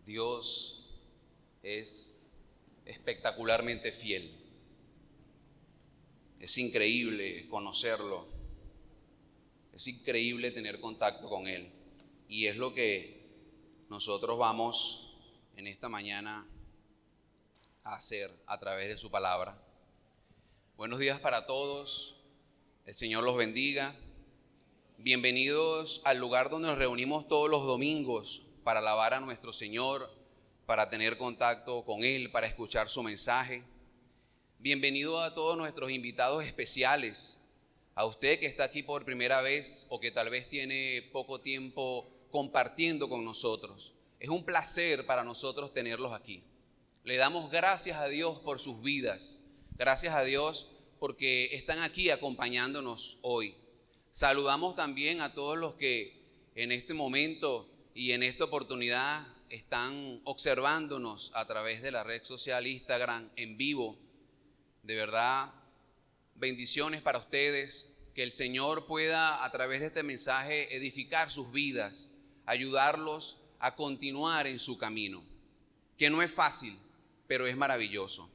Dios es espectacularmente fiel. Es increíble conocerlo. Es increíble tener contacto con Él. Y es lo que nosotros vamos en esta mañana a hacer a través de su palabra. Buenos días para todos. El Señor los bendiga. Bienvenidos al lugar donde nos reunimos todos los domingos para alabar a nuestro Señor, para tener contacto con Él, para escuchar su mensaje. Bienvenido a todos nuestros invitados especiales, a usted que está aquí por primera vez o que tal vez tiene poco tiempo compartiendo con nosotros. Es un placer para nosotros tenerlos aquí. Le damos gracias a Dios por sus vidas, gracias a Dios porque están aquí acompañándonos hoy. Saludamos también a todos los que en este momento y en esta oportunidad están observándonos a través de la red social Instagram en vivo. De verdad, bendiciones para ustedes, que el Señor pueda a través de este mensaje edificar sus vidas, ayudarlos a continuar en su camino, que no es fácil, pero es maravilloso.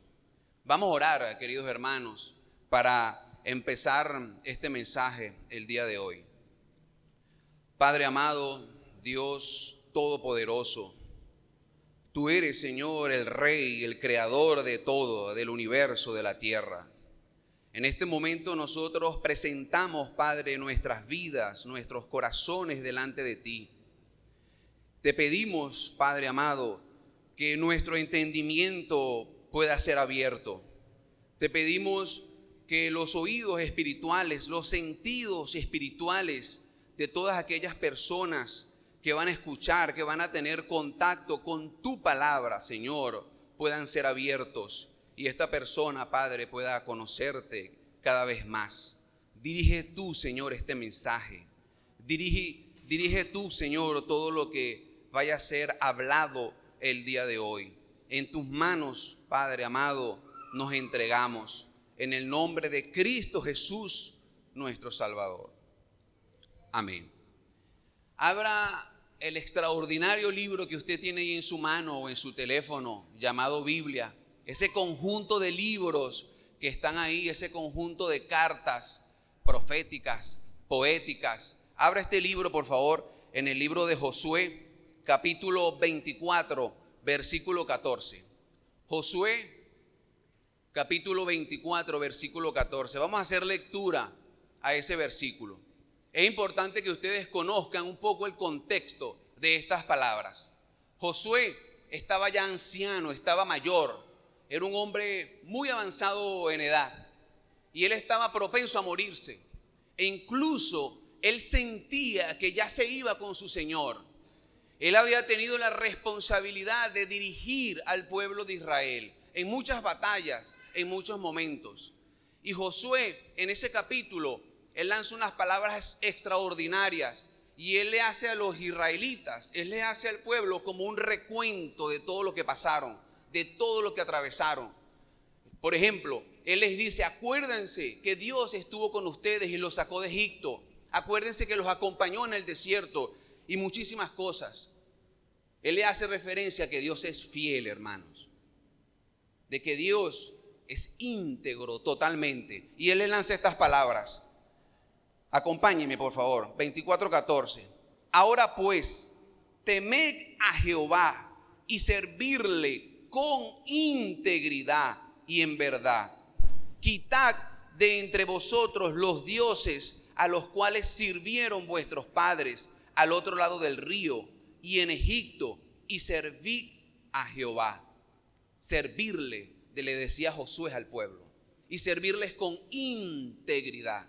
Vamos a orar, queridos hermanos, para empezar este mensaje el día de hoy. Padre amado, Dios todopoderoso, tú eres, Señor, el Rey, el Creador de todo, del universo, de la tierra. En este momento nosotros presentamos, Padre, nuestras vidas, nuestros corazones delante de ti. Te pedimos, Padre amado, que nuestro entendimiento pueda ser abierto. Te pedimos que los oídos espirituales, los sentidos espirituales de todas aquellas personas que van a escuchar, que van a tener contacto con tu palabra, Señor, puedan ser abiertos y esta persona, Padre, pueda conocerte cada vez más. Dirige tú, Señor, este mensaje. Dirige tú, Señor, todo lo que vaya a ser hablado el día de hoy. En tus manos, Padre amado, nos entregamos. En el nombre de Cristo Jesús, nuestro Salvador. Amén. Abra el extraordinario libro que usted tiene ahí en su mano o en su teléfono, llamado Biblia. Ese conjunto de libros que están ahí, ese conjunto de cartas proféticas, poéticas. Abra este libro, por favor, en el libro de Josué, capítulo 24, versículo 14. Josué, capítulo 24, versículo 14. Vamos a hacer lectura a ese versículo. Es importante que ustedes conozcan un poco el contexto de estas palabras. Josué estaba ya anciano, estaba mayor. Era un hombre muy avanzado en edad. Y él estaba propenso a morirse. E incluso él sentía que ya se iba con su Señor. Él había tenido la responsabilidad de dirigir al pueblo de Israel en muchas batallas, en muchos momentos. Y Josué, en ese capítulo, él lanza unas palabras extraordinarias y él le hace a los israelitas, él le hace al pueblo como un recuento de todo lo que pasaron, de todo lo que atravesaron. Por ejemplo, él les dice: acuérdense que Dios estuvo con ustedes y los sacó de Egipto. Acuérdense que los acompañó en el desierto y muchísimas cosas. Él le hace referencia a que Dios es fiel, hermanos, de que Dios es íntegro totalmente. Y él le lanza estas palabras. Acompáñenme, por favor. 24:14. Ahora pues, temed a Jehová y servirle con integridad y en verdad. Quitad de entre vosotros los dioses a los cuales sirvieron vuestros padres al otro lado del río y en Egipto, y servid a Jehová. Servirle, le decía Josué al pueblo, y servirles con integridad.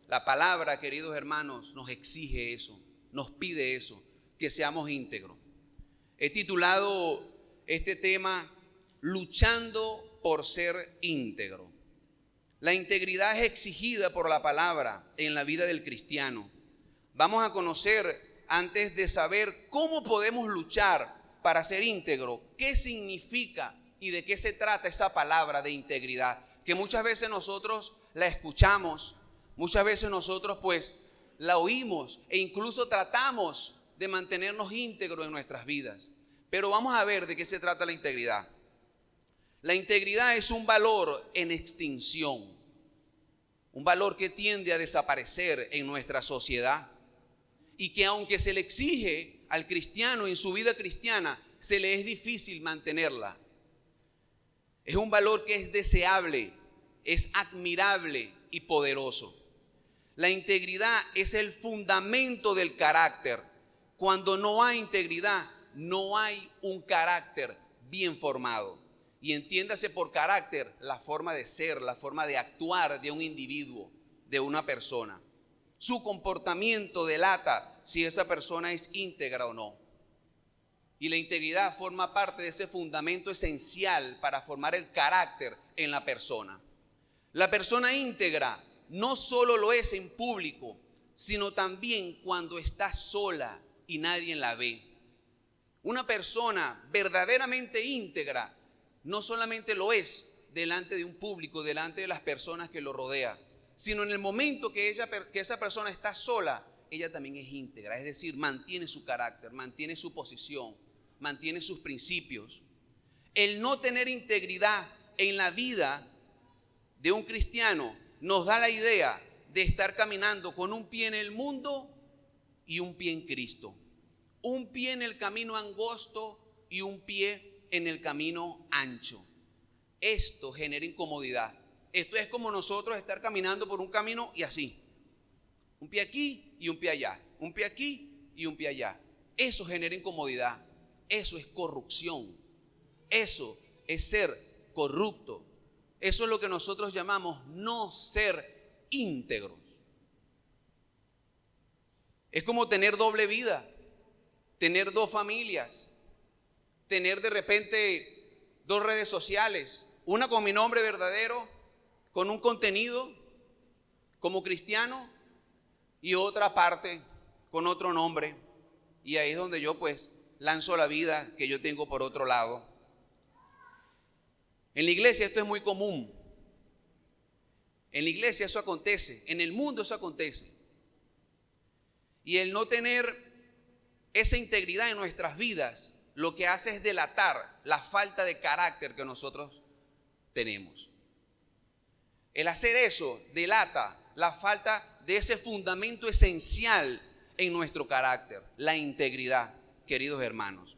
La palabra, queridos hermanos, nos exige eso, nos pide eso, que seamos íntegros. He titulado este tema Luchando por ser íntegro. La integridad es exigida por la palabra en la vida del cristiano. Vamos a conocer, antes de saber cómo podemos luchar para ser íntegro, qué significa y de qué se trata esa palabra de integridad, que muchas veces nosotros la escuchamos, muchas veces nosotros pues la oímos e incluso tratamos de mantenernos íntegros en nuestras vidas. Pero vamos a ver de qué se trata la integridad. La integridad es un valor en extinción, un valor que tiende a desaparecer en nuestra sociedad y que aunque se le exige al cristiano en su vida cristiana, se le es difícil mantenerla. Es un valor que es deseable, es admirable y poderoso. La integridad es el fundamento del carácter. Cuando no hay integridad, no hay un carácter bien formado. Y entiéndase por carácter la forma de ser, la forma de actuar de un individuo, de una persona. Su comportamiento delata si esa persona es íntegra o no. Y la integridad forma parte de ese fundamento esencial para formar el carácter en la persona. La persona íntegra no solo lo es en público, sino también cuando está sola y nadie la ve. Una persona verdaderamente íntegra no solamente lo es delante de un público, delante de las personas que lo rodean, sino en el momento que esa persona está sola, ella también es íntegra, es decir, mantiene su carácter, mantiene su posición, mantiene sus principios. El no tener integridad en la vida de un cristiano nos da la idea de estar caminando con un pie en el mundo y un pie en Cristo. Un pie en el camino angosto y un pie en el camino ancho. Esto genera incomodidad. Esto es como nosotros estar caminando por un camino y así. Un pie aquí y un pie allá. Un pie aquí y un pie allá. Eso genera incomodidad. Eso es corrupción. Eso es ser corrupto. Eso es lo que nosotros llamamos no ser íntegros. Es como tener doble vida, tener dos familias, tener de repente dos redes sociales, una con mi nombre verdadero, con un contenido como cristiano, y otra parte con otro nombre. Y ahí es donde yo pues lanzo la vida que yo tengo por otro lado. En la iglesia esto es muy común. En la iglesia eso acontece, en el mundo eso acontece. Y el no tener esa integridad en nuestras vidas, lo que hace es delatar la falta de carácter que nosotros tenemos. El hacer eso delata la falta de ese fundamento esencial en nuestro carácter, la integridad, queridos hermanos.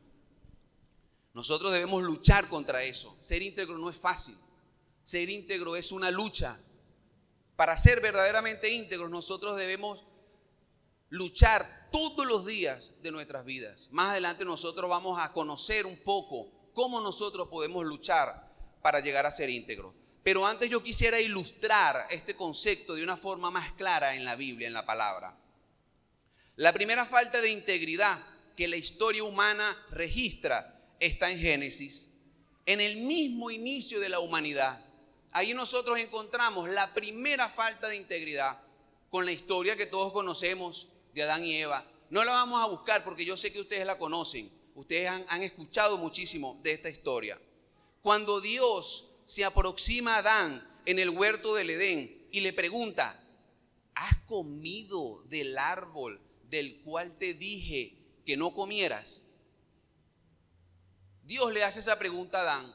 Nosotros debemos luchar contra eso. Ser íntegro no es fácil. Ser íntegro es una lucha. Para ser verdaderamente íntegros, nosotros debemos luchar todos los días de nuestras vidas. Más adelante nosotros vamos a conocer un poco cómo nosotros podemos luchar para llegar a ser íntegros. Pero antes yo quisiera ilustrar este concepto de una forma más clara en la Biblia, en la palabra. La primera falta de integridad que la historia humana registra está en Génesis, en el mismo inicio de la humanidad. Ahí nosotros encontramos la primera falta de integridad con la historia que todos conocemos de Adán y Eva. No la vamos a buscar porque yo sé que ustedes la conocen. Ustedes han escuchado muchísimo de esta historia. Cuando Dios se aproxima a Adán en el huerto del Edén y le pregunta: ¿has comido del árbol del cual te dije que no comieras? Dios le hace esa pregunta a Adán.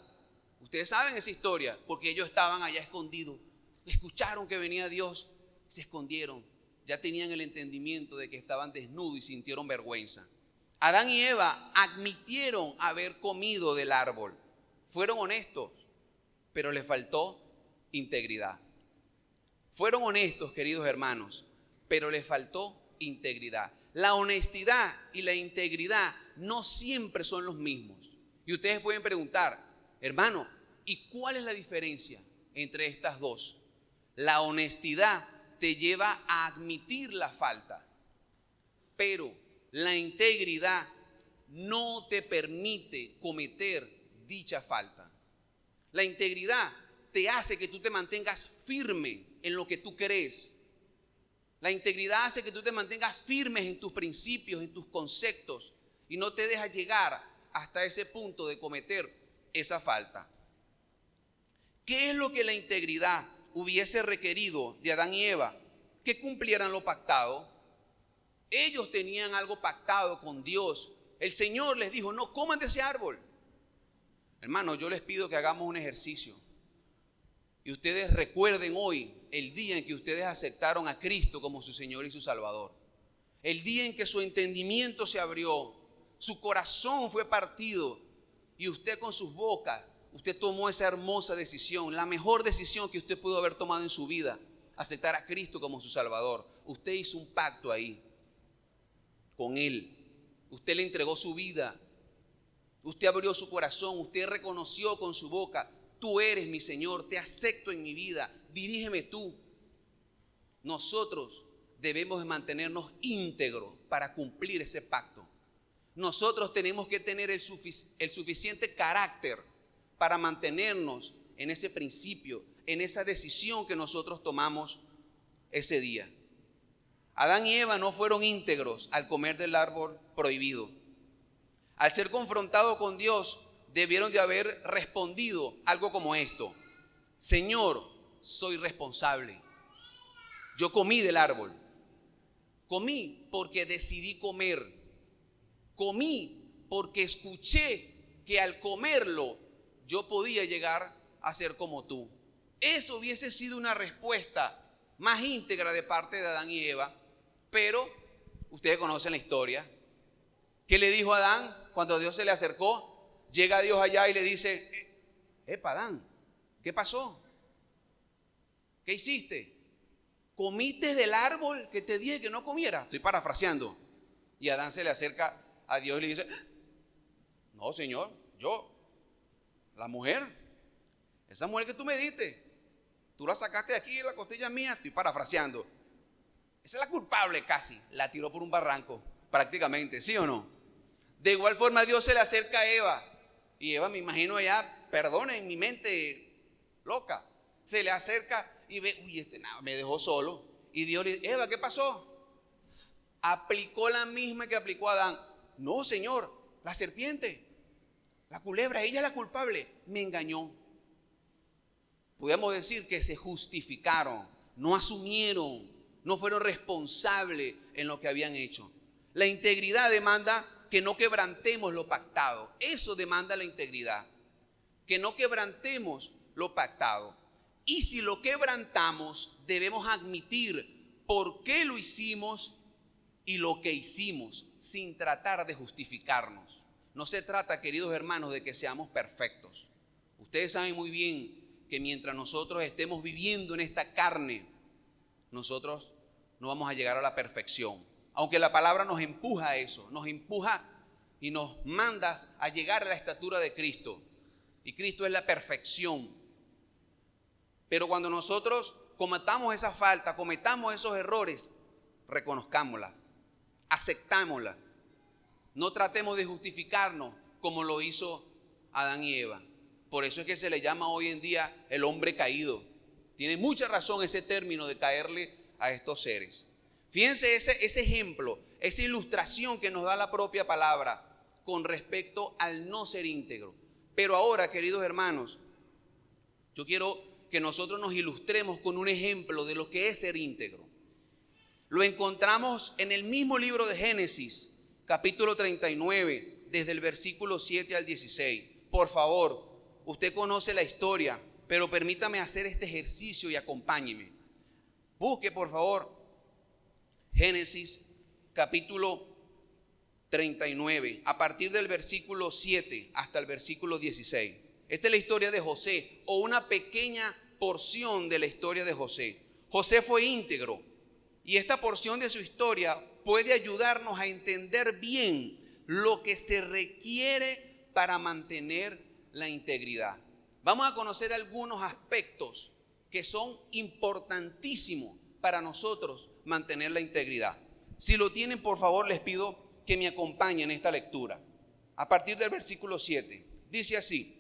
Ustedes saben esa historia porque ellos estaban allá escondidos. Escucharon que venía Dios, se escondieron. Ya tenían el entendimiento de que estaban desnudos y sintieron vergüenza. Adán y Eva admitieron haber comido del árbol. Fueron honestos, pero les faltó integridad. Fueron honestos, queridos hermanos, pero les faltó integridad. La honestidad y la integridad no siempre son los mismos. Y ustedes pueden preguntar: hermano, ¿y cuál es la diferencia entre estas dos? La honestidad te lleva a admitir la falta, pero la integridad no te permite cometer dicha falta. La integridad te hace que tú te mantengas firme en lo que tú crees. La integridad hace que tú te mantengas firmes en tus principios, en tus conceptos, y no te dejas llegar hasta ese punto de cometer esa falta. ¿Qué es lo que la integridad hubiese requerido de Adán y Eva? Que cumplieran lo pactado. Ellos tenían algo pactado con Dios El Señor les dijo, no coman de ese árbol. Hermanos, yo les pido que hagamos un ejercicio. Y ustedes recuerden hoy el día en que ustedes aceptaron a Cristo como su Señor y su Salvador. El día en que su entendimiento se abrió, su corazón fue partido y usted con sus bocas, usted tomó esa hermosa decisión, la mejor decisión que usted pudo haber tomado en su vida, aceptar a Cristo como su Salvador. Usted hizo un pacto ahí con Él. Usted le entregó su vida. Usted abrió su corazón. Usted reconoció con su boca: tú eres mi Señor, te acepto en mi vida, dirígeme tú. Nosotros debemos de mantenernos íntegros para cumplir ese pacto. Nosotros tenemos que tener el suficiente carácter para mantenernos en ese principio, en esa decisión que nosotros tomamos ese día. Adán y Eva no fueron íntegros al comer del árbol prohibido. Al ser confrontados con Dios, debieron de haber respondido algo como esto: Señor, soy responsable. Yo comí del árbol. Comí porque decidí comer. Comí porque escuché que al comerlo yo podía llegar a ser como tú. Eso hubiese sido una respuesta más íntegra de parte de Adán y Eva, pero ustedes conocen la historia. ¿Qué le dijo Adán cuando Dios se le acercó? Llega Dios allá y le dice: Adán, ¿qué pasó? ¿Qué hiciste? ¿Comiste del árbol que te dije que no comiera? Estoy parafraseando. Y Adán se le acerca a Dios y le dice: no, Señor, la mujer, esa mujer que tú me diste, tú la sacaste de aquí de la costilla mía. Estoy parafraseando. Esa es la culpable casi. La tiró por un barranco, prácticamente, ¿sí o no? De igual forma Dios se le acerca a Eva. Y Eva, me imagino ya, perdona, en mi mente loca, se le acerca y ve: uy, me dejó solo. Y Dios le dice: Eva, ¿qué pasó? Aplicó la misma que aplicó Adán. No, Señor, la serpiente, la culebra, ella es la culpable, me engañó. Podemos decir que se justificaron, no asumieron, no fueron responsables en lo que habían hecho. La integridad demanda que no quebrantemos lo pactado. Eso demanda la integridad, que no quebrantemos lo pactado. Y si lo quebrantamos, debemos admitir por qué lo hicimos y lo que hicimos, sin tratar de justificarnos. No se trata, queridos hermanos, de que seamos perfectos. Ustedes saben muy bien que mientras nosotros estemos viviendo en esta carne, nosotros no vamos a llegar a la perfección. Aunque la palabra nos empuja a eso, nos empuja y nos manda a llegar a la estatura de Cristo. Y Cristo es la perfección. Pero cuando nosotros cometamos esa falta, cometamos esos errores, reconozcámosla, aceptámosla. No tratemos de justificarnos como lo hizo Adán y Eva. Por eso es que se le llama hoy en día el hombre caído. Tiene mucha razón ese término de caerle a estos seres. Fíjense ese ejemplo, esa ilustración que nos da la propia palabra con respecto al no ser íntegro. Pero ahora, queridos hermanos, yo quiero que nosotros nos ilustremos con un ejemplo de lo que es ser íntegro. Lo encontramos en el mismo libro de Génesis, capítulo 39, desde el versículo 7 al 16. Por favor, usted conoce la historia, pero permítame hacer este ejercicio y acompáñeme. Busque, por favor, Génesis, capítulo 39, a partir del versículo 7 hasta el versículo 16. Esta es la historia de José, o una pequeña porción de la historia de José. José fue íntegro, y esta porción de su historia puede ayudarnos a entender bien lo que se requiere para mantener la integridad. Vamos a conocer algunos aspectos que son importantísimos para nosotros mantener la integridad. Si lo tienen, por favor, les pido que me acompañen en esta lectura. A partir del versículo 7, dice así: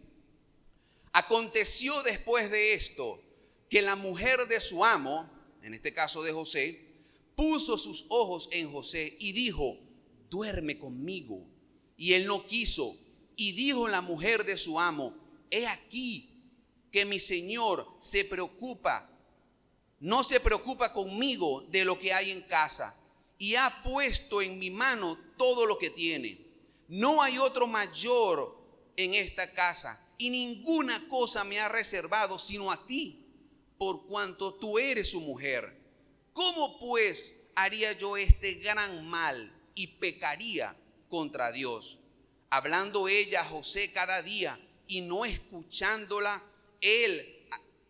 aconteció después de esto que la mujer de su amo, en este caso de José, puso sus ojos en José y dijo: duerme conmigo. Y él no quiso. Y dijo la mujer de su amo: he aquí que mi señor no se preocupa conmigo de lo que hay en casa, y ha puesto en mi mano todo lo que tiene. no hay otro mayor en esta casa, y ninguna cosa me ha reservado sino a ti, por cuanto tú eres su mujer. ¿Cómo pues haría yo este gran mal y pecaría contra Dios? Hablando ella a José cada día y no escuchándola él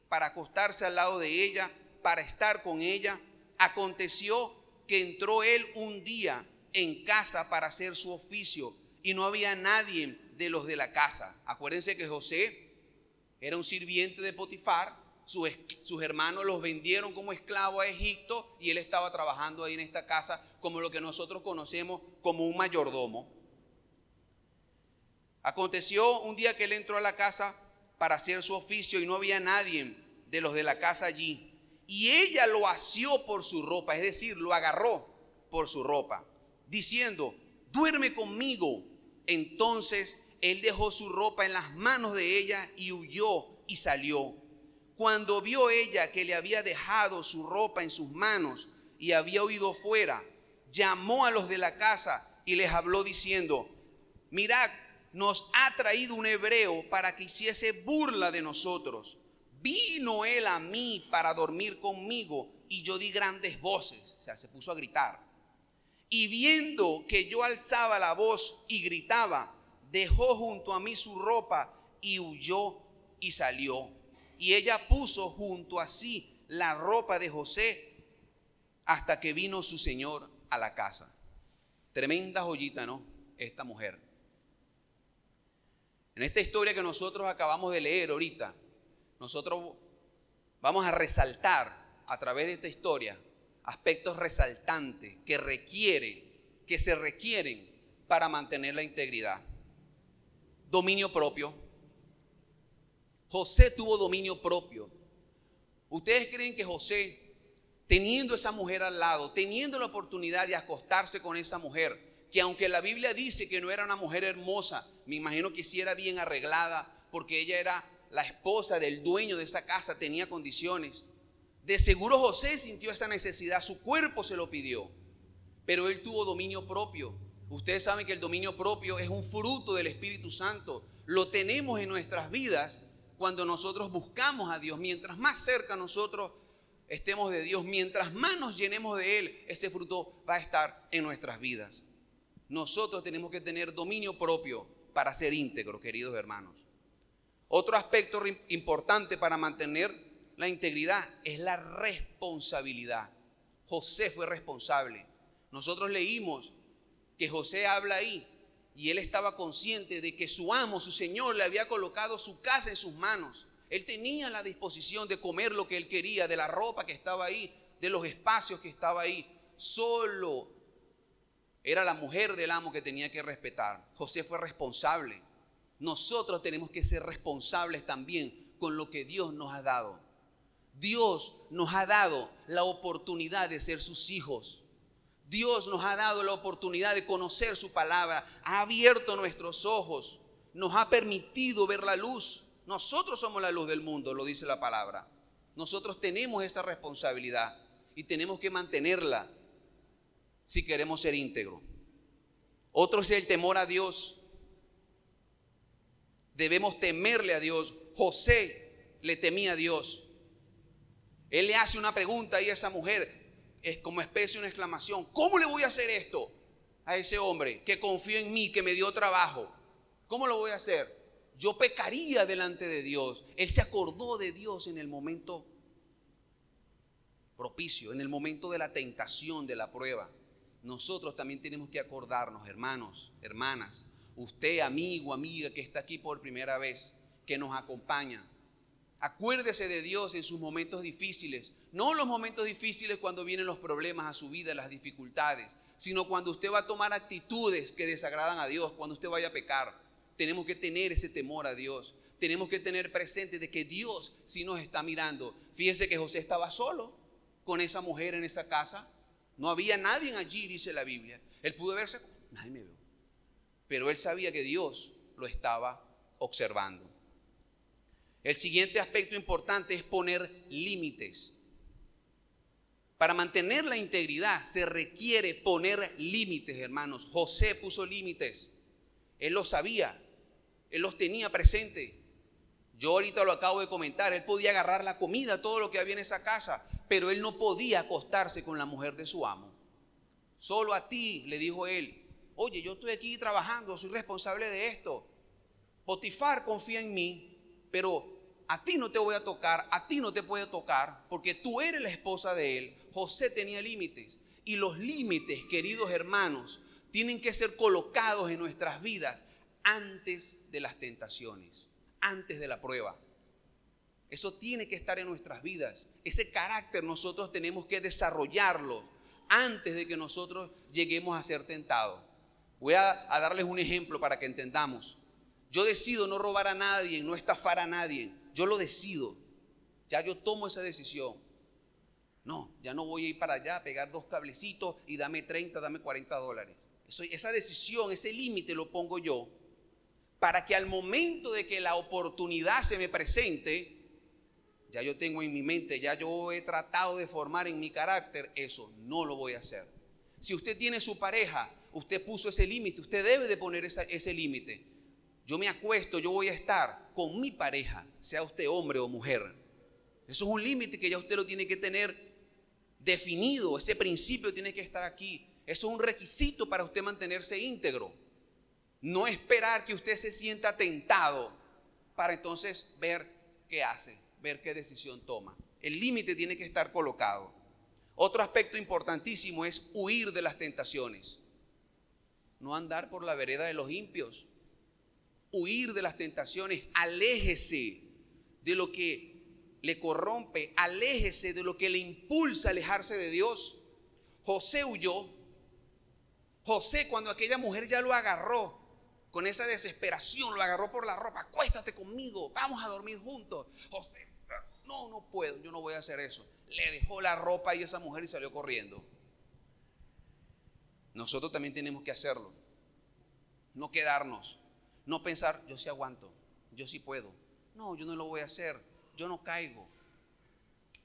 para acostarse al lado de ella, para estar con ella. Aconteció que entró él un día en casa para hacer su oficio y no había nadie de los de la casa. Acuérdense que José era un sirviente de Potifar. Sus hermanos los vendieron como esclavos a Egipto y él estaba trabajando ahí en esta casa como lo que nosotros conocemos como un mayordomo. Aconteció un día que él entró a la casa para hacer su oficio y no había nadie de los de la casa allí. Y ella lo asió por su ropa, es decir, lo agarró por su ropa, diciendo: duerme conmigo. Entonces él dejó su ropa en las manos de ella y huyó y salió. Cuando vio ella que le había dejado su ropa en sus manos y había huido fuera, llamó a los de la casa y les habló diciendo: mirad, nos ha traído un hebreo para que hiciese burla de nosotros. Vino él a mí para dormir conmigo y yo di grandes voces, o sea, se puso a gritar. Y viendo que yo alzaba la voz y gritaba, dejó junto a mí su ropa y huyó y salió. Y ella puso junto a sí la ropa de José hasta que vino su señor a la casa. Tremenda joyita, ¿no? Esta mujer. En esta historia que nosotros acabamos de leer ahorita, nosotros vamos a resaltar a través de esta historia aspectos resaltantes que se requieren para mantener la integridad. Dominio propio. José tuvo dominio propio. ¿Ustedes creen que José, teniendo esa mujer al lado, teniendo la oportunidad de acostarse con esa mujer, que aunque la Biblia dice que no era una mujer hermosa, me imagino que sí era bien arreglada, porque ella era la esposa del dueño de esa casa, tenía condiciones? De seguro José sintió esa necesidad, su cuerpo se lo pidió, pero él tuvo dominio propio. Ustedes saben que el dominio propio es un fruto del Espíritu Santo. Lo tenemos en nuestras vidas cuando nosotros buscamos a Dios. Mientras más cerca nosotros estemos de Dios, mientras más nos llenemos de Él, ese fruto va a estar en nuestras vidas. Nosotros tenemos que tener dominio propio para ser íntegros, queridos hermanos. Otro aspecto importante para mantener la integridad es la responsabilidad. José fue responsable. Nosotros leímos que José habla ahí y él estaba consciente de que su amo, su señor, le había colocado su casa en sus manos. Él tenía la disposición de comer lo que él quería, de la ropa que estaba ahí, de los espacios que estaba ahí. Solo era la mujer del amo que tenía que respetar. José fue responsable. Nosotros tenemos que ser responsables también con lo que Dios nos ha dado. Dios nos ha dado la oportunidad de ser sus hijos. Dios nos ha dado la oportunidad de conocer su palabra. Ha abierto nuestros ojos. Nos ha permitido ver la luz. Nosotros somos la luz del mundo, lo dice la palabra. Nosotros tenemos esa responsabilidad y tenemos que mantenerla si queremos ser íntegros. Otro es el temor a Dios. Debemos temerle a Dios. José le temía a Dios. Él le hace una pregunta ahí a esa mujer, es como especie de una exclamación: ¿cómo le voy a hacer esto a ese hombre que confió en mí, que me dio trabajo? ¿Cómo lo voy a hacer? Yo pecaría delante de Dios. Él se acordó de Dios en el momento propicio, en el momento de la tentación, de la prueba. Nosotros también tenemos que acordarnos, hermanos, hermanas, usted, amigo, amiga que está aquí por primera vez, que nos acompaña. Acuérdese de Dios en sus momentos difíciles, no los momentos difíciles cuando vienen los problemas a su vida, las dificultades, sino cuando usted va a tomar actitudes que desagradan a Dios, cuando usted vaya a pecar. Tenemos que tener ese temor a Dios, tenemos que tener presente de que Dios sí nos está mirando. Fíjese que José estaba solo con esa mujer en esa casa, no había nadie allí, dice la Biblia. Él pudo verse, nadie me vio, pero él sabía que Dios lo estaba observando. El siguiente aspecto importante es poner límites. Para mantener la integridad se requiere poner límites, hermanos. José puso límites. Él lo sabía, él los tenía presente. Yo ahorita lo acabo de comentar, él podía agarrar la comida, todo lo que había en esa casa, pero él no podía acostarse con la mujer de su amo. Solo a ti, le dijo él, oye, yo estoy aquí trabajando, soy responsable de esto. Potifar confía en mí, pero a ti no te voy a tocar, a ti no te puedo tocar, porque tú eres la esposa de él. José tenía límites, y los límites, queridos hermanos, tienen que ser colocados en nuestras vidas antes de las tentaciones, antes de la prueba. Eso tiene que estar en nuestras vidas. Ese carácter nosotros tenemos que desarrollarlo antes de que nosotros lleguemos a ser tentados. Voy a darles un ejemplo para que entendamos. Yo decido no robar a nadie, no estafar a nadie. Yo lo decido. Ya yo tomo esa decisión. No, ya no voy a ir para allá a pegar 2 cablecitos y dame 30, dame 40 dólares. Esa decisión, ese límite lo pongo yo para que al momento de que la oportunidad se me presente, ya yo tengo en mi mente, ya yo he tratado de formar en mi carácter, eso no lo voy a hacer. Si usted tiene su pareja, usted puso ese límite, usted debe de poner ese límite. Yo me acuesto, yo voy a estar con mi pareja, sea usted hombre o mujer. Eso es un límite que ya usted lo tiene que tener definido, ese principio tiene que estar aquí. Eso es un requisito para usted mantenerse íntegro. No esperar que usted se sienta tentado para entonces ver qué hace, ver qué decisión toma. El límite tiene que estar colocado. Otro aspecto importantísimo es huir de las tentaciones. No andar por la vereda de los impios. Huir de las tentaciones. Aléjese de lo que le corrompe. Aléjese de lo que le impulsa a alejarse de Dios. José huyó. José, cuando aquella mujer ya lo agarró con esa desesperación, lo agarró por la ropa, acuéstate conmigo, vamos a dormir juntos. José, no puedo, yo no voy a hacer eso. Le dejó la ropa y esa mujer y salió corriendo. Nosotros también tenemos que hacerlo. No quedarnos, no pensar, yo sí aguanto, yo sí puedo. No, yo no lo voy a hacer, yo no caigo.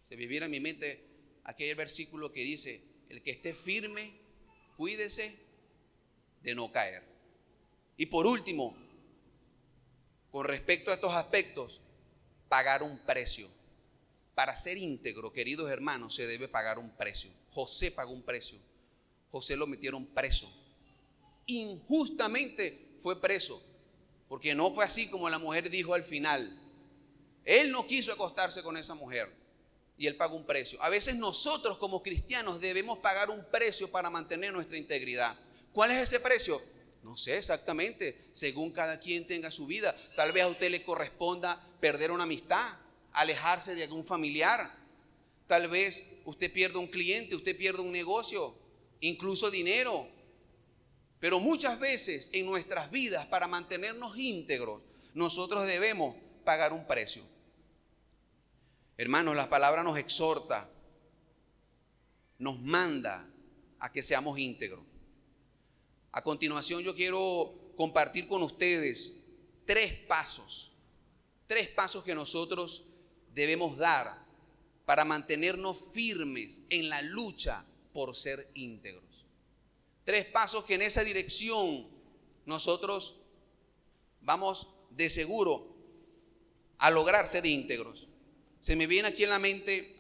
Se me viene a mi mente aquel versículo que dice, el que esté firme, cuídese de no caer. Y por último, con respecto a estos aspectos, pagar un precio. Para ser íntegro, queridos hermanos, se debe pagar un precio. José pagó un precio. José lo metieron preso. Injustamente fue preso, porque no fue así como la mujer dijo al final. Él no quiso acostarse con esa mujer y él pagó un precio. A veces nosotros como cristianos debemos pagar un precio para mantener nuestra integridad. ¿Cuál es ese precio? No sé exactamente, según cada quien tenga su vida. Tal vez a usted le corresponda perder una amistad, alejarse de algún familiar. Tal vez usted pierda un cliente, usted pierda un negocio, incluso dinero. Pero muchas veces en nuestras vidas, para mantenernos íntegros, nosotros debemos pagar un precio. Hermanos, la palabra nos exhorta, nos manda a que seamos íntegros. A continuación yo quiero compartir con ustedes 3 pasos que nosotros debemos dar para mantenernos firmes en la lucha por ser íntegros. 3 pasos que en esa dirección nosotros vamos de seguro a lograr ser íntegros. Se me viene aquí en la mente,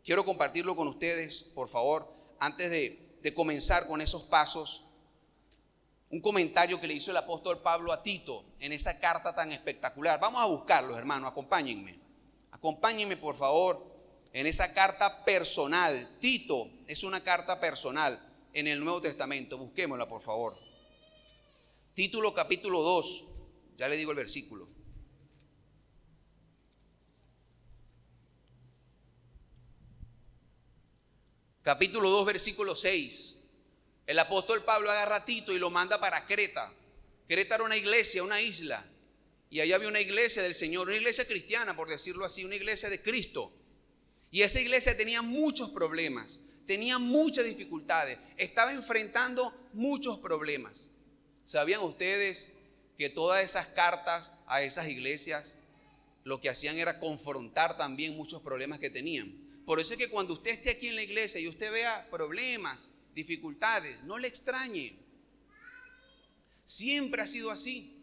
quiero compartirlo con ustedes, por favor, antes de comenzar con esos pasos. Un comentario que le hizo el apóstol Pablo a Tito en esa carta tan espectacular. Vamos a buscarlos, hermanos, acompáñenme. Acompáñenme, por favor, en esa carta personal. Tito es una carta personal en el Nuevo Testamento. Busquémosla, por favor. Título capítulo 2. Ya le digo el versículo. Capítulo 2, versículo 6. El apóstol Pablo agarra a Tito y lo manda para Creta. Creta era una iglesia, una isla. Y allá había una iglesia del Señor, una iglesia cristiana, por decirlo así, una iglesia de Cristo. Y esa iglesia tenía muchos problemas, tenía muchas dificultades, estaba enfrentando muchos problemas. ¿Sabían ustedes que todas esas cartas a esas iglesias lo que hacían era confrontar también muchos problemas que tenían? Por eso es que cuando usted esté aquí en la iglesia y usted vea problemas, dificultades, no le extrañe. Siempre ha sido así.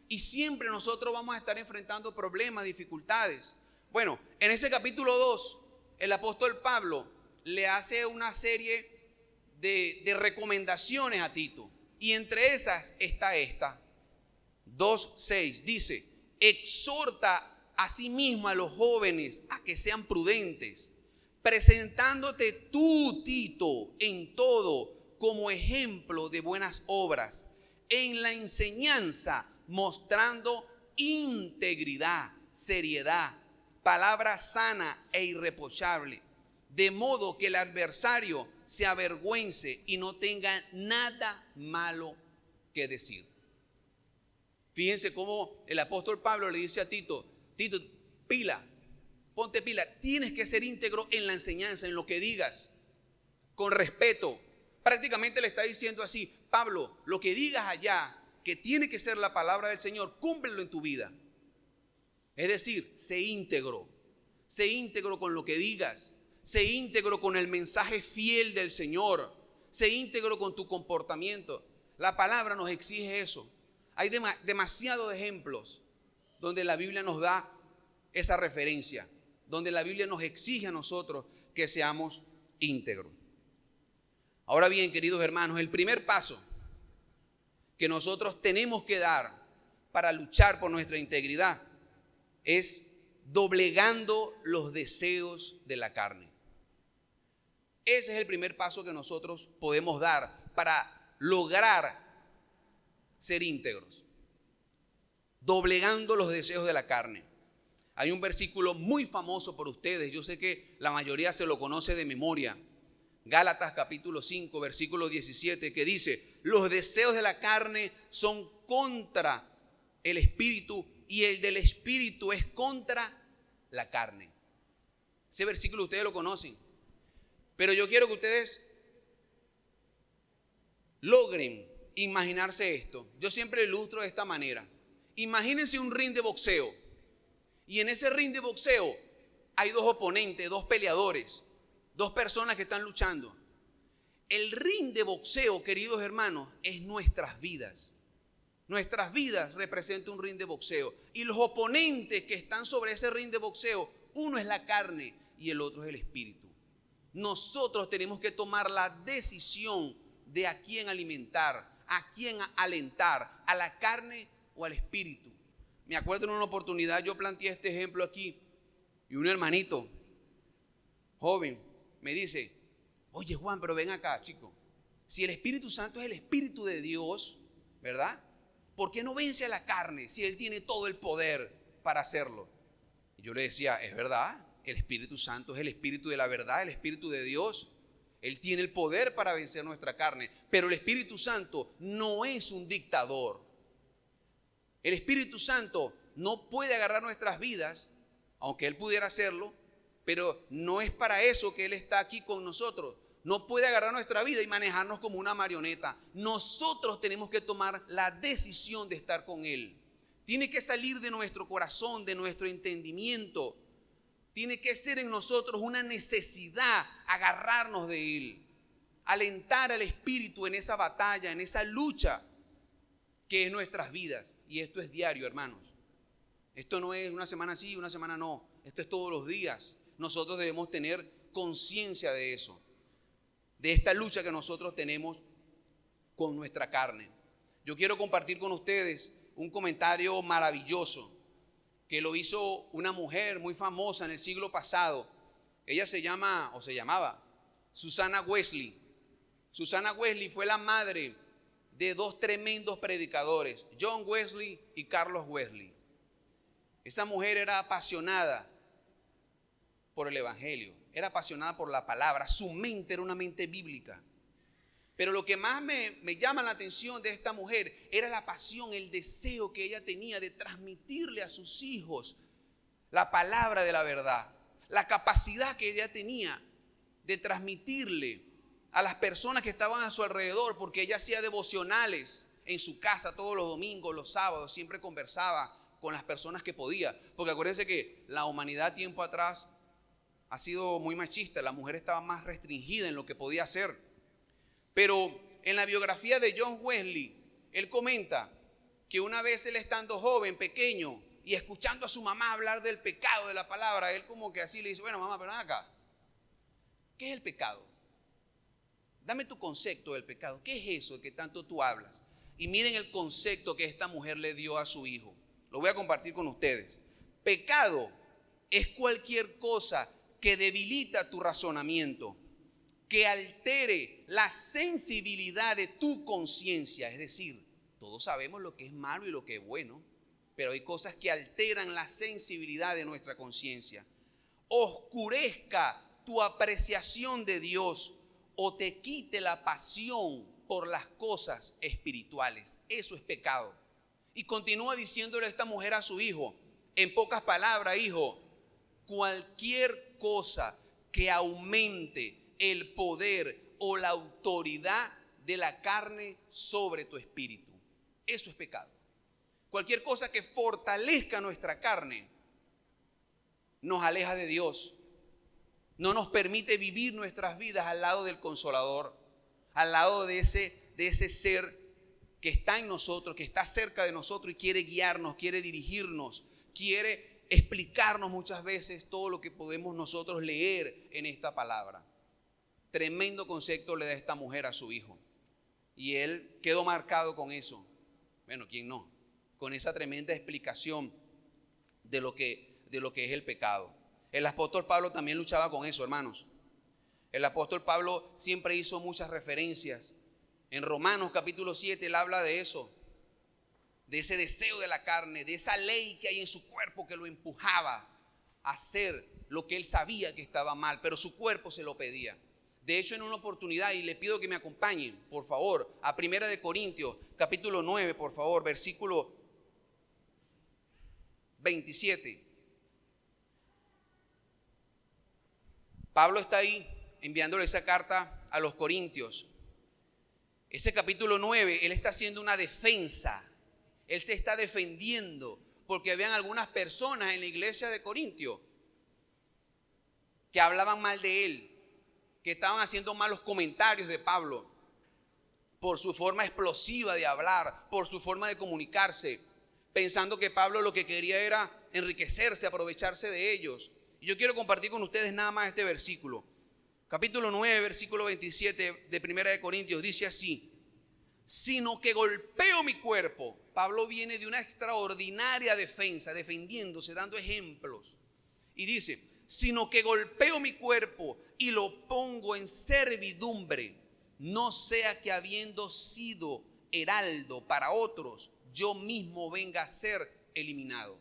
Y siempre nosotros vamos a estar enfrentando problemas, dificultades. Bueno, en ese capítulo 2, el apóstol Pablo le hace una serie de recomendaciones a Tito. Y entre esas está esta. 2:6 dice: exhorta asimismo a los jóvenes a que sean prudentes, presentándote tú, Tito, en todo como ejemplo de buenas obras, en la enseñanza mostrando integridad, seriedad, palabra sana e irreprochable, de modo que el adversario se avergüence y no tenga nada malo que decir. Fíjense cómo el apóstol Pablo le dice a Tito: Tito, pila, ponte pila, tienes que ser íntegro en la enseñanza, en lo que digas, con respeto. Prácticamente le está diciendo así: Pablo, lo que digas allá, que tiene que ser la palabra del Señor, cúmplelo en tu vida. Es decir, sé íntegro con lo que digas, sé íntegro con el mensaje fiel del Señor, sé íntegro con tu comportamiento. La palabra nos exige eso. Hay demasiados ejemplos donde la Biblia nos da esa referencia, donde la Biblia nos exige a nosotros que seamos íntegros. Ahora bien, queridos hermanos, el primer paso que nosotros tenemos que dar para luchar por nuestra integridad es doblegando los deseos de la carne. Ese es el primer paso que nosotros podemos dar para lograr ser íntegros. Doblegando los deseos de la carne. Hay un versículo muy famoso por ustedes, yo sé que la mayoría se lo conoce de memoria. Gálatas capítulo 5, versículo 17, que dice: los deseos de la carne son contra el espíritu y el del espíritu es contra la carne. Ese versículo ustedes lo conocen. Pero yo quiero que ustedes logren imaginarse esto. Yo siempre ilustro de esta manera. Imagínense un ring de boxeo. Y en ese ring de boxeo hay dos oponentes, dos peleadores, dos personas que están luchando. El ring de boxeo, queridos hermanos, es nuestras vidas. Nuestras vidas representan un ring de boxeo. Y los oponentes que están sobre ese ring de boxeo, uno es la carne y el otro es el espíritu. Nosotros tenemos que tomar la decisión de a quién alimentar, a quién alentar, a la carne o al espíritu. Me acuerdo en una oportunidad yo planteé este ejemplo aquí y un hermanito joven me dice: oye Juan, pero ven acá, chico, si el Espíritu Santo es el Espíritu de Dios, ¿verdad? ¿Por qué no vence a la carne si Él tiene todo el poder para hacerlo? Y yo le decía: es verdad, el Espíritu Santo es el Espíritu de la verdad, el Espíritu de Dios. Él tiene el poder para vencer nuestra carne, pero el Espíritu Santo no es un dictador. El Espíritu Santo no puede agarrar nuestras vidas, aunque Él pudiera hacerlo, pero no es para eso que Él está aquí con nosotros. No puede agarrar nuestra vida y manejarnos como una marioneta. Nosotros tenemos que tomar la decisión de estar con Él. Tiene que salir de nuestro corazón, de nuestro entendimiento. Tiene que ser en nosotros una necesidad agarrarnos de Él. Alentar al Espíritu en esa batalla, en esa lucha que es nuestras vidas. Y esto es diario, hermanos. Esto no es una semana sí, una semana no. Esto es todos los días. Nosotros debemos tener conciencia de eso, de esta lucha que nosotros tenemos con nuestra carne. Yo quiero compartir con ustedes un comentario maravilloso que lo hizo una mujer muy famosa en el siglo pasado. Ella se llamaba Susana Wesley. Susana Wesley fue la madre de dos tremendos predicadores, John Wesley y Carlos Wesley. Esa mujer era apasionada por el evangelio, era apasionada por la palabra, su mente era una mente bíblica. Pero lo que más me llama la atención de esta mujer era la pasión, el deseo que ella tenía de transmitirle a sus hijos la palabra de la verdad, la capacidad que ella tenía de transmitirle a las personas que estaban a su alrededor, porque ella hacía devocionales en su casa todos los domingos, los sábados, siempre conversaba con las personas que podía, porque acuérdense que la humanidad tiempo atrás ha sido muy machista, la mujer estaba más restringida en lo que podía hacer. Pero en la biografía de John Wesley él comenta que una vez él estando joven, pequeño, y escuchando a su mamá hablar del pecado, de la palabra, él como que así le dice, bueno mamá, pero ven acá, ¿qué es el pecado? Dame tu concepto del pecado. ¿Qué es eso de que tanto tú hablas? Y miren el concepto que esta mujer le dio a su hijo. Lo voy a compartir con ustedes. Pecado es cualquier cosa que debilita tu razonamiento, que altere la sensibilidad de tu conciencia. Es decir, todos sabemos lo que es malo y lo que es bueno, pero hay cosas que alteran la sensibilidad de nuestra conciencia. Oscurezca tu apreciación de Dios o te quite la pasión por las cosas espirituales. Eso es pecado. Y continúa diciéndole esta mujer a su hijo, en pocas palabras, hijo, cualquier cosa que aumente el poder o la autoridad de la carne sobre tu espíritu, eso es pecado. Cualquier cosa que fortalezca nuestra carne nos aleja de Dios. No nos permite vivir nuestras vidas al lado del Consolador, al lado de ese ser que está en nosotros, que está cerca de nosotros y quiere guiarnos, quiere dirigirnos, quiere explicarnos muchas veces todo lo que podemos nosotros leer en esta palabra. Tremendo concepto le da esta mujer a su hijo. Y él quedó marcado con eso. Bueno, ¿quién no? Con esa tremenda explicación de lo que es el pecado. El apóstol Pablo también luchaba con eso, hermanos. El apóstol Pablo siempre hizo muchas referencias. En Romanos capítulo 7 él habla de eso, de ese deseo de la carne, de esa ley que hay en su cuerpo que lo empujaba a hacer lo que él sabía que estaba mal, pero su cuerpo se lo pedía. De hecho, en una oportunidad, y le pido que me acompañen, por favor, a 1 de Corintios, capítulo 9, por favor, versículo 27. Pablo está ahí enviándole esa carta a los corintios. Ese capítulo 9, él está haciendo una defensa. Él se está defendiendo porque habían algunas personas en la iglesia de Corintio que hablaban mal de él, que estaban haciendo malos comentarios de Pablo por su forma explosiva de hablar, por su forma de comunicarse, pensando que Pablo lo que quería era enriquecerse, aprovecharse de ellos. Y yo quiero compartir con ustedes nada más este versículo. Capítulo 9, versículo 27 de 1 de Corintios, dice así: sino que golpeo mi cuerpo. Pablo viene de una extraordinaria defensa, defendiéndose, dando ejemplos. Y dice, sino que golpeo mi cuerpo y lo pongo en servidumbre, no sea que habiendo sido heraldo para otros, yo mismo venga a ser eliminado.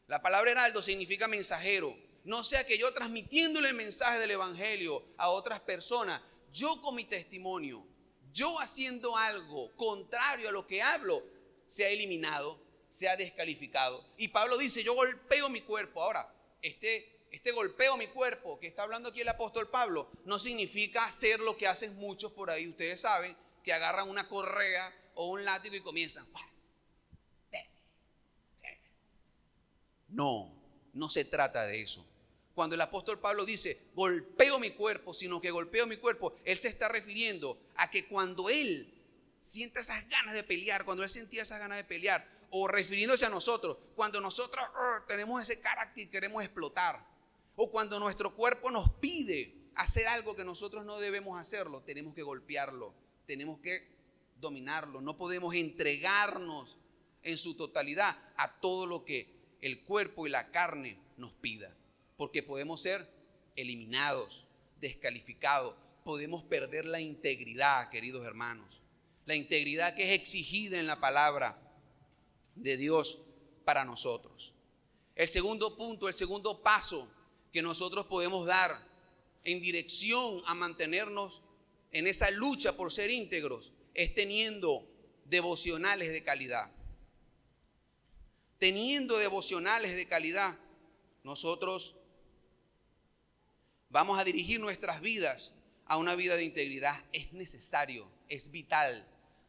La palabra heraldo significa mensajero. No sea que yo transmitiéndole el mensaje del evangelio a otras personas, yo con mi testimonio, yo haciendo algo contrario a lo que hablo, sea eliminado, sea descalificado. Y Pablo dice, yo golpeo mi cuerpo. Ahora, este golpeo mi cuerpo que está hablando aquí el apóstol Pablo no significa hacer lo que hacen muchos por ahí. Ustedes saben que agarran una correa o un látigo y comienzan. No se trata de eso. Cuando el apóstol Pablo dice golpeo mi cuerpo, sino que golpeo mi cuerpo, él se está refiriendo a que cuando él sienta esas ganas de pelear, cuando él sentía esas ganas de pelear, o refiriéndose a nosotros, cuando nosotros tenemos ese carácter y queremos explotar, o cuando nuestro cuerpo nos pide hacer algo que nosotros no debemos hacerlo, tenemos que golpearlo, tenemos que dominarlo. No podemos entregarnos en su totalidad a todo lo que el cuerpo y la carne nos pida, porque podemos ser eliminados, descalificados, podemos perder la integridad, queridos hermanos, la integridad que es exigida en la palabra de Dios para nosotros. El segundo punto, el segundo paso que nosotros podemos dar en dirección a mantenernos en esa lucha por ser íntegros es teniendo devocionales de calidad. Teniendo devocionales de calidad, nosotros vamos a dirigir nuestras vidas a una vida de integridad. Es necesario, es vital.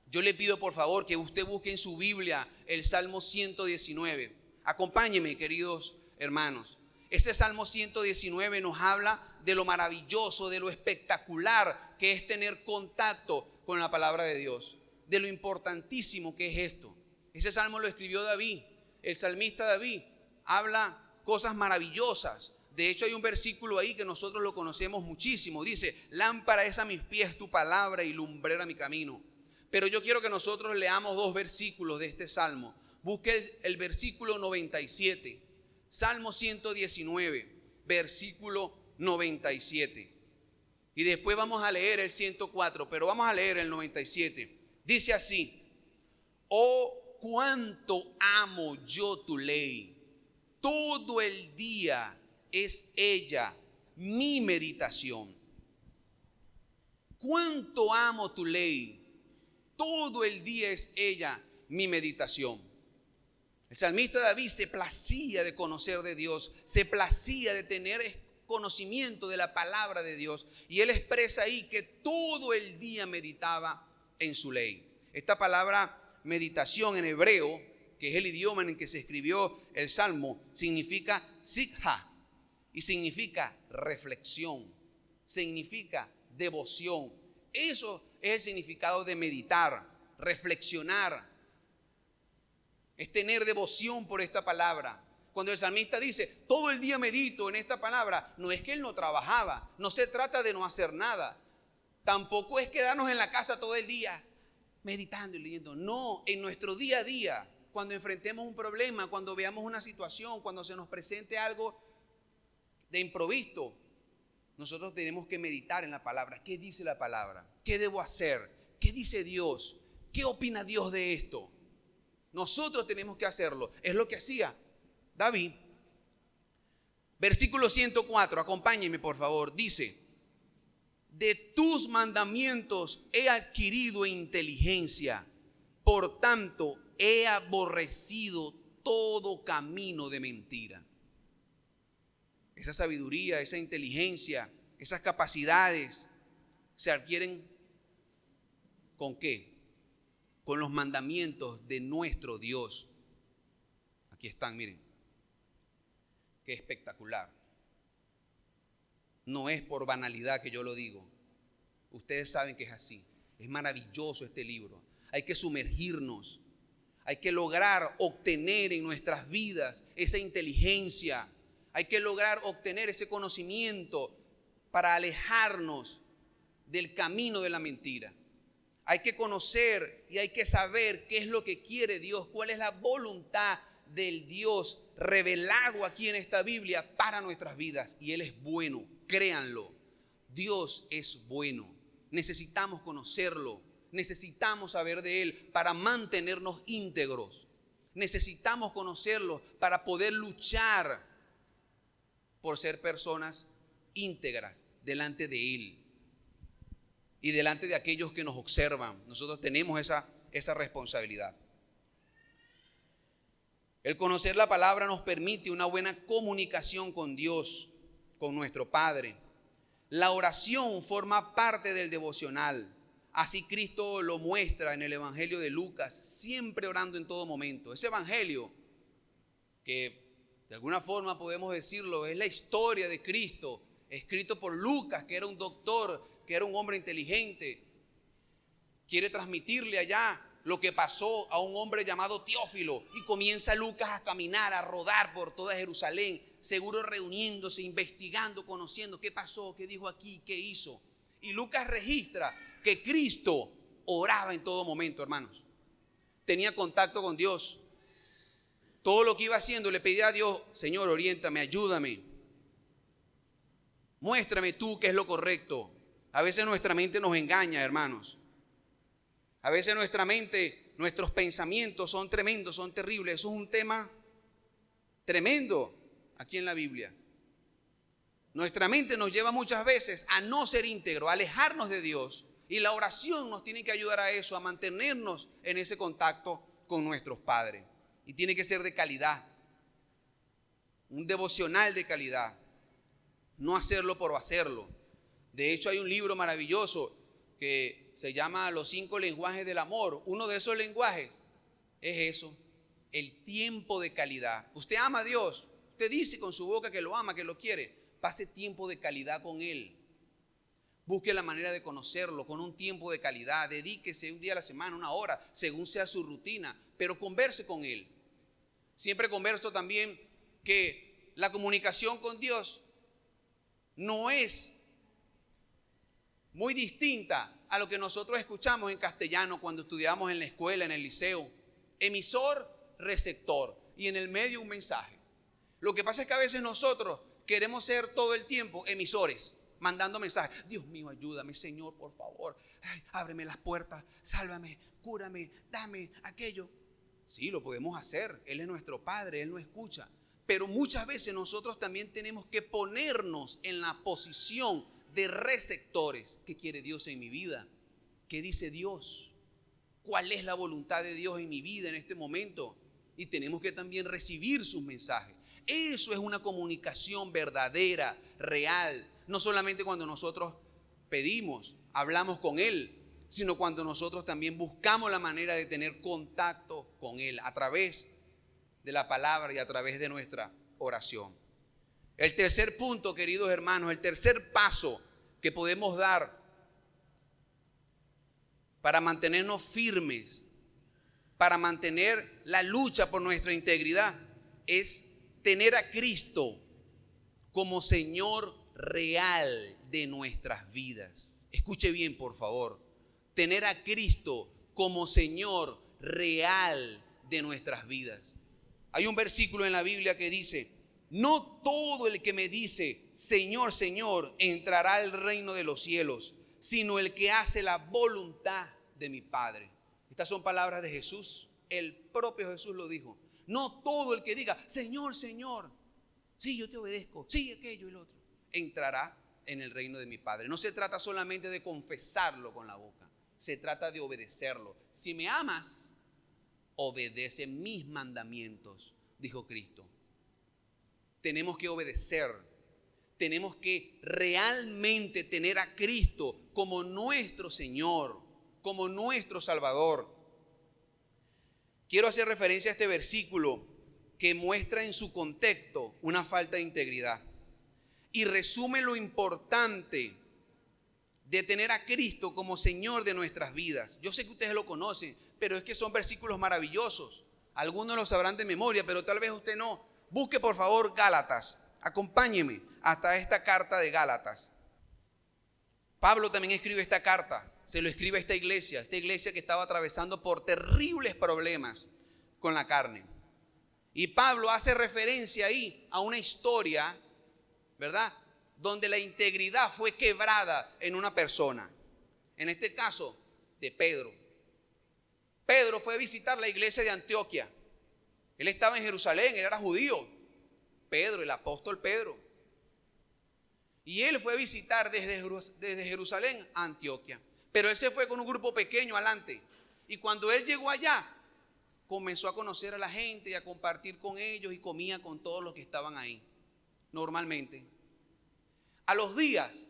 Yo le pido por favor que usted busque en su Biblia el Salmo 119. Acompáñeme, queridos hermanos. Este Salmo 119 nos habla de lo maravilloso, de lo espectacular que es tener contacto con la palabra de Dios. de lo importantísimo que es esto. Ese salmo lo escribió David. El salmista David habla cosas maravillosas. De hecho, hay un versículo ahí que nosotros lo conocemos muchísimo. Dice: lámpara es a mis pies tu palabra y lumbrera mi camino. Pero yo quiero que nosotros leamos dos versículos de este salmo. Busque el versículo 97. Salmo 119, versículo 97. Y después vamos a leer el 104, pero vamos a leer el 97. Dice así: oh, cuánto amo yo tu ley. Todo el día es ella mi meditación. Cuánto amo tu ley. Todo el día es ella mi meditación. El salmista David se placía de conocer de Dios, se placía de tener conocimiento de la palabra de Dios. Y él expresa ahí que todo el día meditaba en su ley. Esta palabra meditación en hebreo, que es el idioma en el que se escribió el salmo, significa sikha y significa reflexión, significa devoción. Eso es el significado de meditar, reflexionar. Es tener devoción por esta palabra. Cuando el salmista dice: todo el día medito en esta palabra, no es que él no trabajaba, no se trata de no hacer nada. Tampoco es quedarnos en la casa todo el día meditando y leyendo. No, en nuestro día a día, cuando enfrentemos un problema, cuando veamos una situación, cuando se nos presente algo de improviso, nosotros tenemos que meditar en la palabra. ¿Qué dice la palabra? ¿Qué debo hacer? ¿Qué dice Dios? ¿Qué opina Dios de esto? Nosotros tenemos que hacerlo. Es lo que hacía David. Versículo 104, acompáñenme por favor. Dice: de tus mandamientos he adquirido inteligencia, por tanto he aborrecido todo camino de mentira. Esa sabiduría, esa inteligencia, esas capacidades se adquieren ¿con qué? Con los mandamientos de nuestro Dios. Aquí están, miren. Qué espectacular. No es por banalidad que yo lo digo. Ustedes saben que es así. Es maravilloso este libro. Hay que sumergirnos. Hay que lograr obtener en nuestras vidas esa inteligencia. Hay que lograr obtener ese conocimiento para alejarnos del camino de la mentira. Hay que conocer y hay que saber qué es lo que quiere Dios, cuál es la voluntad del Dios revelado aquí en esta Biblia para nuestras vidas. Y Él es bueno, créanlo. Dios es bueno. Necesitamos conocerlo, necesitamos saber de Él para mantenernos íntegros. Necesitamos conocerlo para poder luchar por ser personas íntegras delante de Él y delante de aquellos que nos observan. Nosotros tenemos esa responsabilidad. El conocer la palabra nos permite una buena comunicación con Dios, con nuestro Padre. La oración forma parte del devocional. Así Cristo lo muestra en el Evangelio de Lucas, siempre orando en todo momento. Ese Evangelio, que de alguna forma podemos decirlo, es la historia de Cristo, escrito por Lucas, que era un doctor, que era un hombre inteligente. Quiere transmitirle allá lo que pasó a un hombre llamado Teófilo. Y comienza Lucas a caminar, a rodar por toda Jerusalén, seguro reuniéndose, investigando, conociendo qué pasó, qué dijo aquí, qué hizo. Y Lucas registra que Cristo oraba en todo momento, hermanos. Tenía contacto con Dios. Todo lo que iba haciendo le pedía a Dios: Señor, oriéntame, ayúdame. Muéstrame tú qué es lo correcto. A veces nuestra mente nos engaña, hermanos. A veces nuestra mente, nuestros pensamientos son tremendos, son terribles. Eso es un tema tremendo aquí en la Biblia. Nuestra mente nos lleva muchas veces a no ser íntegro, a alejarnos de Dios. Y la oración nos tiene que ayudar a eso, a mantenernos en ese contacto con nuestros padres. Y tiene que ser de calidad. Un devocional de calidad. No hacerlo por hacerlo. De hecho, hay un libro maravilloso que se llama Los 5 lenguajes del amor. Uno de esos lenguajes es eso, el tiempo de calidad. Usted ama a Dios, usted dice con su boca que lo ama, que lo quiere. Pase tiempo de calidad con Él. Busque la manera de conocerlo con un tiempo de calidad. Dedíquese un día a la semana, una hora, según sea su rutina, pero converse con Él. Siempre converso también que la comunicación con Dios no es muy distinta a lo que nosotros escuchamos en castellano cuando estudiamos en la escuela, en el liceo. Emisor, receptor, y en el medio un mensaje. Lo que pasa es que a veces nosotros queremos ser todo el tiempo emisores, mandando mensajes. Dios mío, ayúdame, Señor, por favor. Ay, ábreme las puertas, sálvame, cúrame, dame aquello. Sí, lo podemos hacer. Él es nuestro Padre, Él nos escucha. Pero muchas veces nosotros también tenemos que ponernos en la posición de receptores. ¿Qué quiere Dios en mi vida? ¿Qué dice Dios? ¿Cuál es la voluntad de Dios en mi vida en este momento? Y tenemos que también recibir sus mensajes. Eso es una comunicación verdadera, real. No solamente cuando nosotros pedimos, hablamos con Él, sino cuando nosotros también buscamos la manera de tener contacto con Él a través de la palabra y a través de nuestra oración. El tercer punto, queridos hermanos, el tercer paso que podemos dar para mantenernos firmes, para mantener la lucha por nuestra integridad, es tener a Cristo como Señor real de nuestras vidas. Escuche bien, por favor. Tener a Cristo como Señor real de nuestras vidas. Hay un versículo en la Biblia que dice: no todo el que me dice Señor, Señor, entrará al reino de los cielos, sino el que hace la voluntad de mi Padre. Estas son palabras de Jesús. El propio Jesús lo dijo. No todo el que diga Señor, Señor, sí, yo te obedezco, sí, aquello y lo otro, entrará en el reino de mi Padre. No se trata solamente de confesarlo con la boca, se trata de obedecerlo. Si me amas, obedece mis mandamientos, dijo Cristo. Tenemos que obedecer, tenemos que realmente tener a Cristo como nuestro Señor, como nuestro Salvador. Quiero hacer referencia a este versículo que muestra en su contexto una falta de integridad y resume lo importante de tener a Cristo como Señor de nuestras vidas. Yo sé que ustedes lo conocen, pero es que son versículos maravillosos. Algunos los sabrán de memoria, pero tal vez usted no. Busque por favor Gálatas, acompáñeme hasta esta carta de Gálatas. Pablo también escribe esta carta, se lo escribe a esta iglesia que estaba atravesando por terribles problemas con la carne. Y Pablo hace referencia ahí a una historia, ¿verdad?, donde la integridad fue quebrada en una persona. En este caso, de Pedro. Pedro fue a visitar la iglesia de Antioquía. Él estaba en Jerusalén, él era judío. Pedro, el apóstol Pedro. Y él fue a visitar desde Jerusalén a Antioquía. Pero él se fue con un grupo pequeño adelante. Y cuando él llegó allá, comenzó a conocer a la gente y a compartir con ellos y comía con todos los que estaban ahí, normalmente. A los días,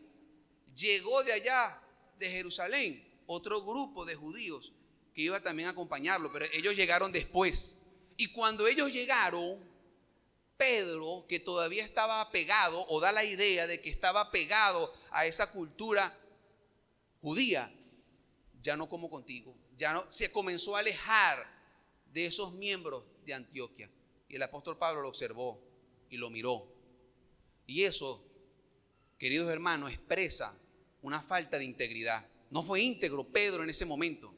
llegó de allá, de Jerusalén, otro grupo de judíos que iba también a acompañarlo, pero ellos llegaron después. Y cuando ellos llegaron, Pedro, que todavía estaba pegado, o da la idea de que estaba pegado a esa cultura judía, ya no como contigo, ya no, se comenzó a alejar de esos miembros de Antioquía. Y el apóstol Pablo lo observó y lo miró. Y eso, queridos hermanos, expresa una falta de integridad. No fue íntegro Pedro en ese momento.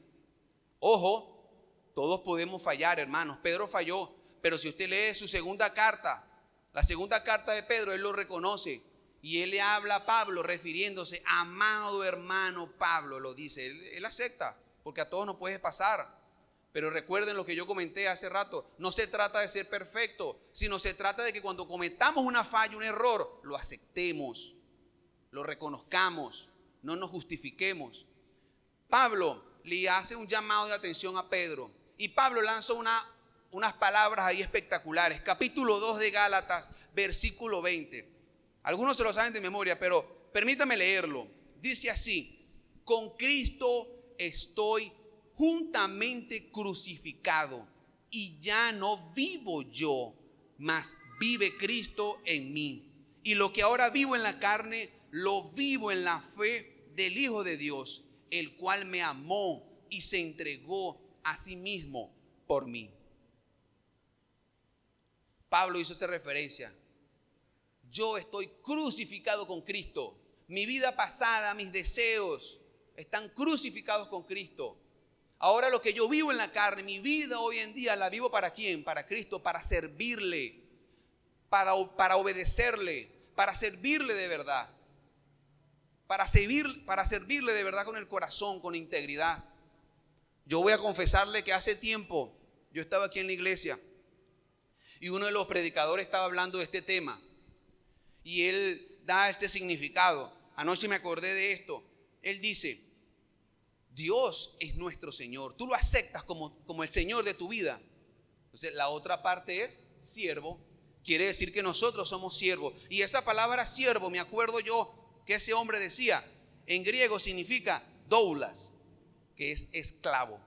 Ojo, todos podemos fallar, hermanos. Pedro falló, pero si usted lee su segunda carta, la segunda carta de Pedro, él lo reconoce. Y él le habla a Pablo refiriéndose, amado hermano Pablo, lo dice. Él acepta, porque a todos nos puede pasar. Pero recuerden lo que yo comenté hace rato, no se trata de ser perfecto, sino se trata de que cuando cometamos una falla, un error, lo aceptemos, lo reconozcamos, no nos justifiquemos. Pablo le hace un llamado de atención a Pedro y Pablo lanza unas palabras ahí espectaculares. Capítulo 2 de Gálatas, versículo 20. Algunos se lo saben de memoria, pero permítame leerlo. Dice así: con Cristo estoy juntamente crucificado, y ya no vivo yo, mas vive Cristo en mí. Y lo que ahora vivo en la carne, lo vivo en la fe del Hijo de Dios, el cual me amó y se entregó a sí mismo por mí. Pablo hizo esa referencia. Yo estoy crucificado con Cristo. Mi vida pasada, mis deseos están crucificados con Cristo. Ahora lo que yo vivo en la carne, mi vida hoy en día la vivo ¿para quién? Para Cristo, para servirle, para obedecerle, para servirle de verdad. Para servirle de verdad con el corazón, con integridad. Yo voy a confesarle que hace tiempo yo estaba aquí en la iglesia y uno de los predicadores estaba hablando de este tema y él da este significado. Anoche me acordé de esto. Él dice: Dios es nuestro Señor. Tú lo aceptas como el Señor de tu vida. Entonces la otra parte es siervo. Quiere decir que nosotros somos siervos. Y esa palabra siervo, me acuerdo yo que ese hombre decía, en griego significa doulas, que es esclavo.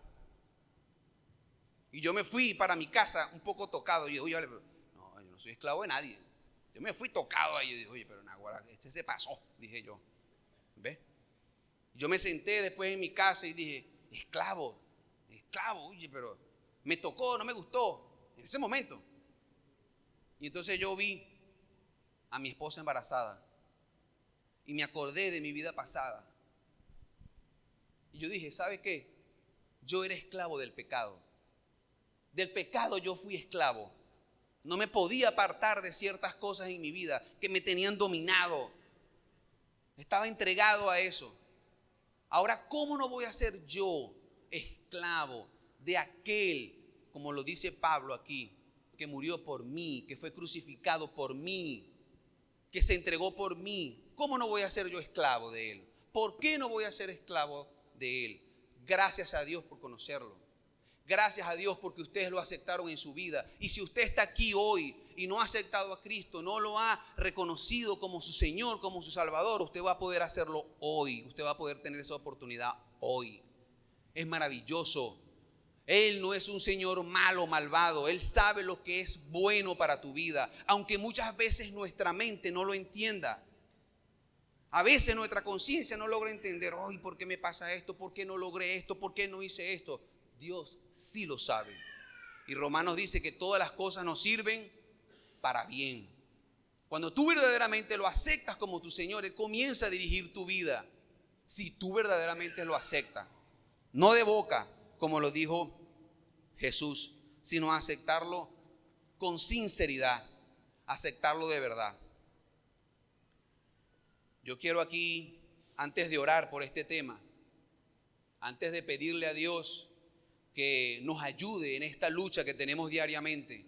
Y yo me fui para mi casa un poco tocado. Y yo dije, oye, no, yo no soy esclavo de nadie. Yo me fui tocado ahí. Yo dije, oye, pero naguará, este se pasó, dije yo. ¿Ves? Yo me senté después en mi casa y dije, esclavo, oye, pero me tocó, no me gustó en ese momento. Y entonces yo vi a mi esposa embarazada y me acordé de mi vida pasada. Y yo dije, ¿sabe qué? Yo era esclavo del pecado. Del pecado yo fui esclavo. No me podía apartar de ciertas cosas en mi vida que me tenían dominado. Estaba entregado a eso. Ahora, ¿cómo no voy a ser yo esclavo de aquel, como lo dice Pablo aquí, que murió por mí, que fue crucificado por mí, que se entregó por mí? ¿Cómo no voy a ser yo esclavo de él? ¿Por qué no voy a ser esclavo de él? Gracias a Dios por conocerlo. Gracias a Dios porque ustedes lo aceptaron en su vida. Y si usted está aquí hoy y no ha aceptado a Cristo, no lo ha reconocido como su Señor, como su Salvador, usted va a poder hacerlo hoy. Usted va a poder tener esa oportunidad hoy. Es maravilloso. Él no es un Señor malo, malvado. Él sabe lo que es bueno para tu vida, aunque muchas veces nuestra mente no lo entienda. A veces nuestra conciencia no logra entender, ay, ¿por qué me pasa esto? ¿Por qué no logré esto? ¿Por qué no hice esto? Dios sí lo sabe. Y Romanos dice que todas las cosas nos sirven para bien. Cuando tú verdaderamente lo aceptas como tu Señor, Él comienza a dirigir tu vida. Si tú verdaderamente lo aceptas. No de boca, como lo dijo Jesús, sino aceptarlo con sinceridad. Aceptarlo de verdad. Yo quiero aquí, antes de orar por este tema, antes de pedirle a Dios que nos ayude en esta lucha que tenemos diariamente,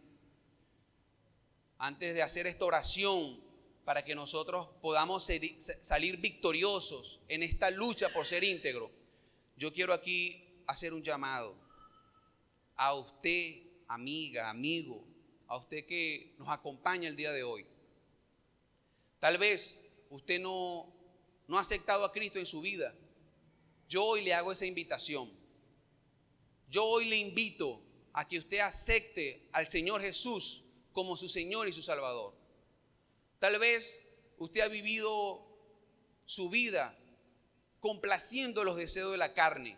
antes de hacer esta oración para que nosotros podamos salir victoriosos en esta lucha por ser íntegro, yo quiero aquí hacer un llamado a usted, amiga, amigo, a usted que nos acompaña el día de hoy. Tal vez usted no ha aceptado a Cristo en su vida. Yo hoy le hago esa invitación. Yo hoy le invito a que usted acepte al Señor Jesús como su Señor y su Salvador. Tal vez usted ha vivido su vida complaciendo los deseos de la carne.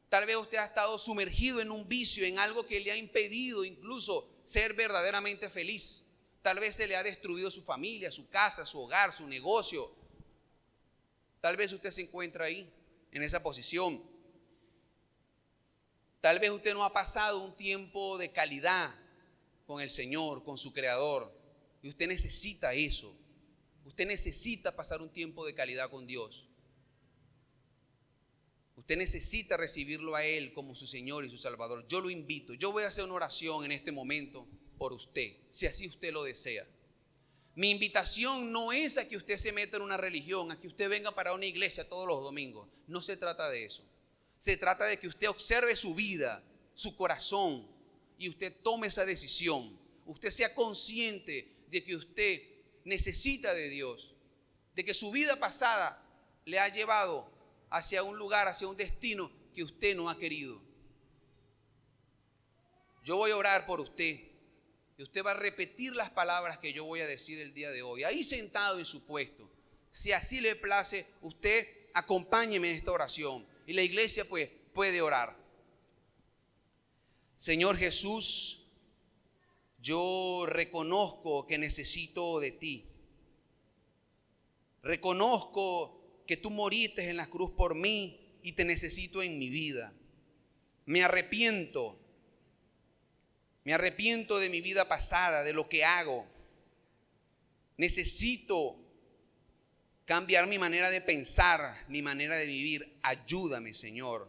Tal vez usted ha estado sumergido en un vicio, en algo que le ha impedido incluso ser verdaderamente feliz. Tal vez se le ha destruido su familia, su casa, su hogar, su negocio. Tal vez usted se encuentra ahí, en esa posición. Tal vez usted no ha pasado un tiempo de calidad con el Señor, con su Creador. Y usted necesita eso. Usted necesita pasar un tiempo de calidad con Dios. Usted necesita recibirlo a Él como su Señor y su Salvador. Yo lo invito. Yo voy a hacer una oración en este momento por usted, si así usted lo desea. Mi invitación no es a que usted se meta en una religión, a que usted venga para una iglesia todos los domingos. No se trata de eso. Se trata de que usted observe su vida, su corazón, y usted tome esa decisión. Usted sea consciente de que usted necesita de Dios, de que su vida pasada le ha llevado hacia un lugar, hacia un destino que usted no ha querido. Yo voy a orar por usted y usted va a repetir las palabras que yo voy a decir el día de hoy, ahí sentado en su puesto. Si así le place, usted acompáñeme en esta oración. Y la iglesia pues puede orar. Señor Jesús, yo reconozco que necesito de ti. Reconozco que tú moriste en la cruz por mí y te necesito en mi vida. Me arrepiento de mi vida pasada, de lo que hago. Necesito cambiar mi manera de pensar, mi manera de vivir. Ayúdame, Señor.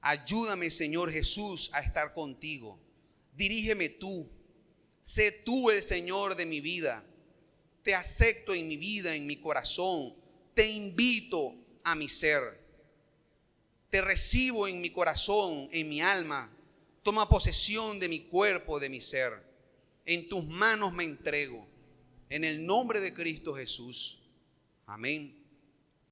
Ayúdame, Señor Jesús, a estar contigo. Dirígeme tú. Sé tú el Señor de mi vida. Te acepto en mi vida, en mi corazón. Te invito a mi ser. Te recibo en mi corazón, en mi alma. Toma posesión de mi cuerpo, de mi ser. En tus manos me entrego. En el nombre de Cristo Jesús. Amén.